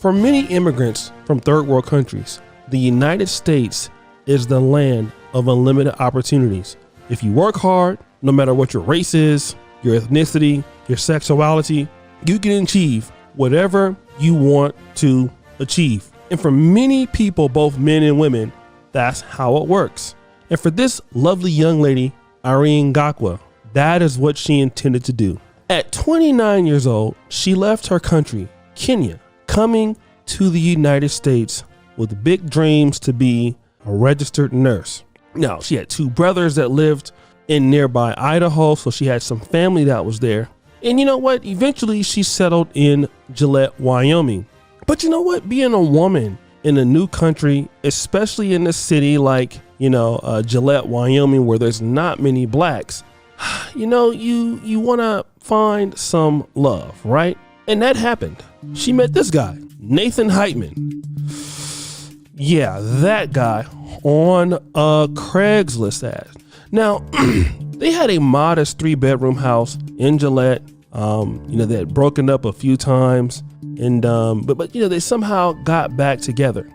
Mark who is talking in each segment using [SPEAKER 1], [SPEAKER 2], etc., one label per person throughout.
[SPEAKER 1] For many immigrants from third world countries, the United States is the land of unlimited opportunities. If you work hard, no matter what your race is, your ethnicity, your sexuality, you can achieve whatever you want to achieve. And for many people, both men and women, that's how it works. And for this lovely young lady, Irene Gakwa, that is what she intended to do. At 29 years old, she left her country, Kenya, coming to the United States with big dreams to be a registered nurse. Now, she had two brothers that lived in nearby Idaho, so she had some family that was there. And you know what? Eventually, she settled in Gillette, Wyoming. But you know what? Being a woman in a new country, especially in a city like, Gillette, Wyoming, where there's not many blacks, you want to find some love, right? And that happened. She met this guy, Nathan Heitman. Yeah, that guy on a Craigslist ad. Now, they had a modest 3-bedroom house in Gillette. They had broken up a few times, and but they somehow got back together.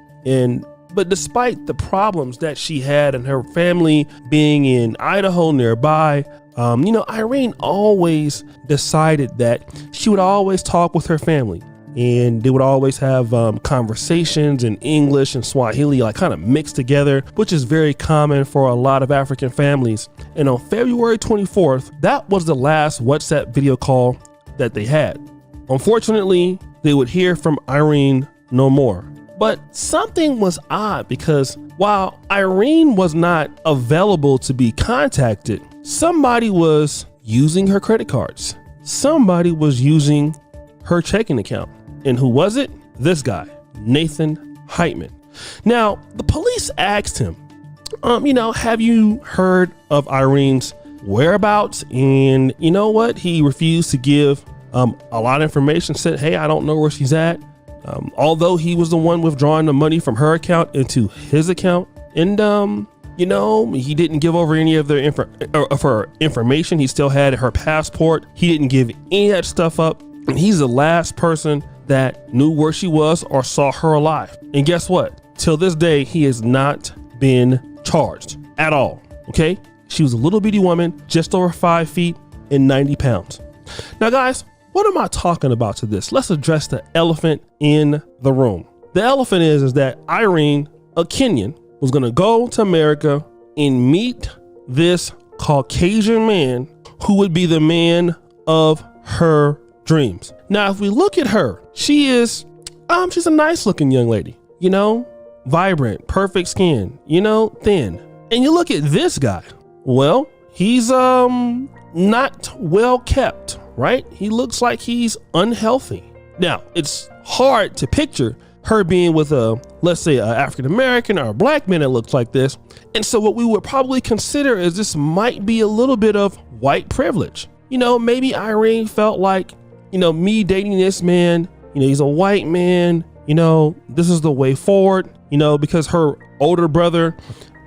[SPEAKER 1] But despite the problems that she had and her family being in Idaho nearby, Irene always decided that she would always talk with her family, and they would always have conversations in English and Swahili, like kind of mixed together, which is very common for a lot of African families. And on February 24th, that was the last WhatsApp video call that they had. Unfortunately, they would hear from Irene no more. But something was odd, because while Irene was not available to be contacted, somebody was using her credit cards. Somebody was using her checking account. And who was it? This guy, Nathan Heitman. Now, the police asked him, have you heard of Irene's whereabouts? And you know what? He refused to give a lot of information, said, hey, I don't know where she's at. Although he was the one withdrawing the money from her account into his account. And, he didn't give over any of her information. He still had her passport. He didn't give any of that stuff up. And he's the last person that knew where she was or saw her alive. And guess what? Till this day, he has not been charged at all. Okay. She was a little bitty woman, just over 5 feet and 90 pounds. Now, guys, what am I talking about to this? Let's address the elephant in the room. The elephant is that Irene, a Kenyan, was going to go to America and meet this Caucasian man who would be the man of her dreams. Now, if we look at her, she's a nice looking young lady, vibrant, perfect skin, thin. And you look at this guy, well, he's not well kept, right? He looks like he's unhealthy. Now, it's hard to picture her being with let's say, an African-American or a black man that looks like this. And so what we would probably consider is this might be a little bit of white privilege. Maybe Irene felt like, me dating this man, he's a white man, this is the way forward, because her older brother,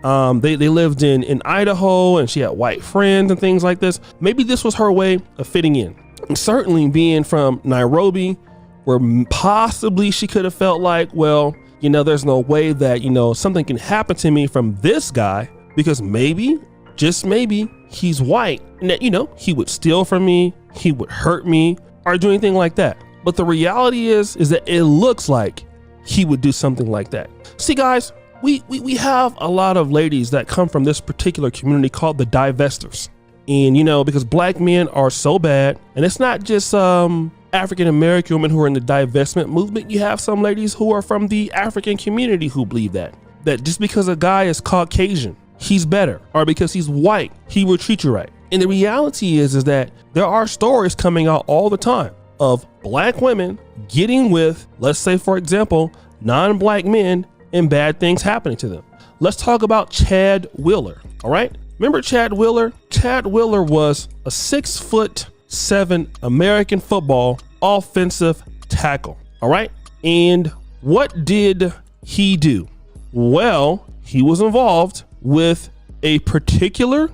[SPEAKER 1] they lived in Idaho, and she had white friends and things like this. Maybe this was her way of fitting in. And certainly being from Nairobi, where possibly she could have felt like, well, there's no way that, something can happen to me from this guy, because maybe, just maybe, he's white, and that, he would steal from me, he would hurt me, or do anything like that. But the reality is that it looks like he would do something like that. See, guys, we have a lot of ladies that come from this particular community called the divestors. And, because black men are so bad, and it's not just African-American women who are in the divestment movement. You have some ladies who are from the African community who believe that just because a guy is Caucasian, he's better, or because he's white, he will treat you right. And the reality is that there are stories coming out all the time of black women getting with, let's say, for example, non-black men, and bad things happening to them. Let's talk about Chad Wheeler. All right. Remember Chad Wheeler? Chad Wheeler was a 6'7" American football offensive tackle. All right. And what did he do? Well, he was involved with a particular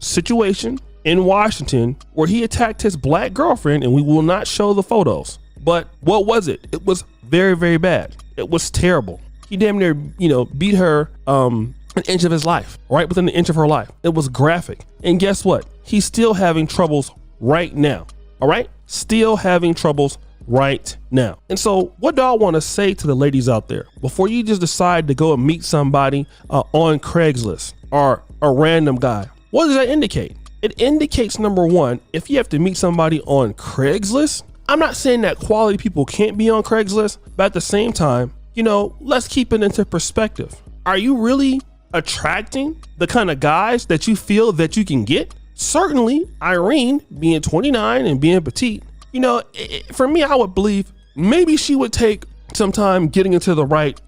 [SPEAKER 1] situation in Washington where he attacked his black girlfriend, and we will not show the photos. But what was it? It was very, very bad. It was terrible. He damn near, beat her an inch of his life, right within an inch of her life. It was graphic. And guess what? He's still having troubles right now. All right? Still having troubles right now. And so what do I want to say to the ladies out there before you just decide to go and meet somebody on Craigslist or a random guy? What does that indicate? It indicates, number one, if you have to meet somebody on Craigslist, I'm not saying that quality people can't be on Craigslist, but at the same time, let's keep it into perspective. Are you really attracting the kind of guys that you feel that you can get? Certainly, Irene, being 29 and being petite, for me, I would believe maybe she would take some time getting into the right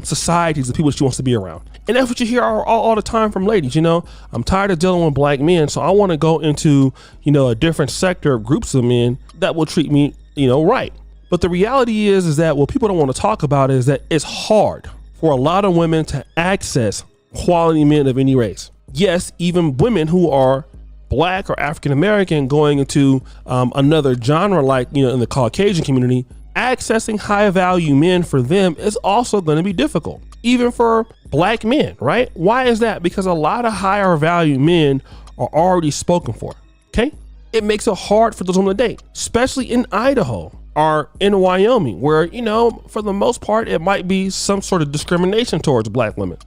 [SPEAKER 1] societies of people she wants to be around. And that's what you hear all the time from ladies. I'm tired of dealing with black men, so I want to go into, a different sector of groups of men that will treat me, right. But the reality is that what people don't want to talk about is that it's hard for a lot of women to access quality men of any race. Yes, even women who are Black or African American going into another genre, like in the Caucasian community, accessing high value men for them is also going to be difficult, even for Black men, right? Why is that? Because a lot of higher value men are already spoken for. Okay, it makes it hard for those women to date, especially in Idaho or in Wyoming, where for the most part it might be some sort of discrimination towards Black women.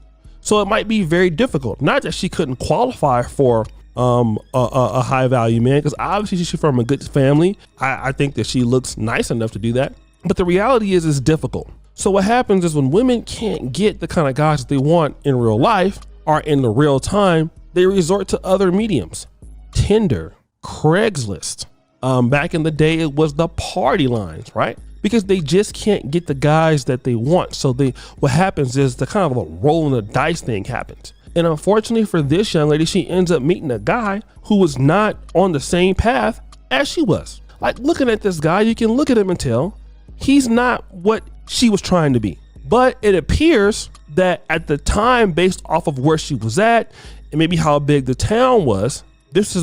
[SPEAKER 1] So it might be very difficult. Not that she couldn't qualify for a high value man, because obviously she's from a good family. I think that she looks nice enough to do that, but the reality is it's difficult. So what happens is when women can't get the kind of guys that they want in real life or in the real time, they resort to other mediums. Tinder, Craigslist. Back in the day, it was the party lines, right? Because they just can't get the guys that they want. So what happens is the kind of a rolling the dice thing happens. And unfortunately for this young lady, she ends up meeting a guy who was not on the same path as she was. Like, looking at this guy, you can look at him and tell he's not what she was trying to be. But it appears that at the time, based off of where she was at and maybe how big the town was,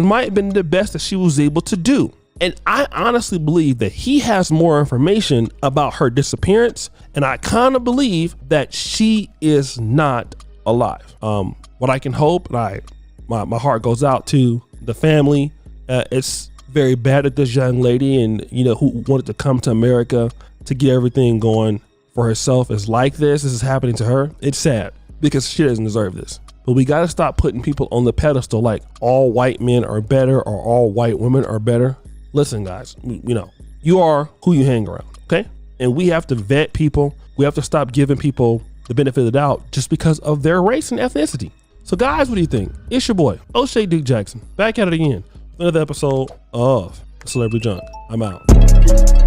[SPEAKER 1] might have been the best that she was able to do. And I honestly believe that he has more information about her disappearance. And I kind of believe that she is not alive. What I can hope, and my heart goes out to the family. It's very bad that this young lady and who wanted to come to America to get everything going for herself is like this. This is happening to her. It's sad because she doesn't deserve this. But we got to stop putting people on the pedestal like all white men are better or all white women are better. Listen, guys, you are who you hang around, okay? And we have to vet people. We have to stop giving people the benefit of the doubt just because of their race and ethnicity. So guys, what do you think? It's your boy, O'Shea Duke Jackson, back at it again. Another episode of Celebrity Junk. I'm out.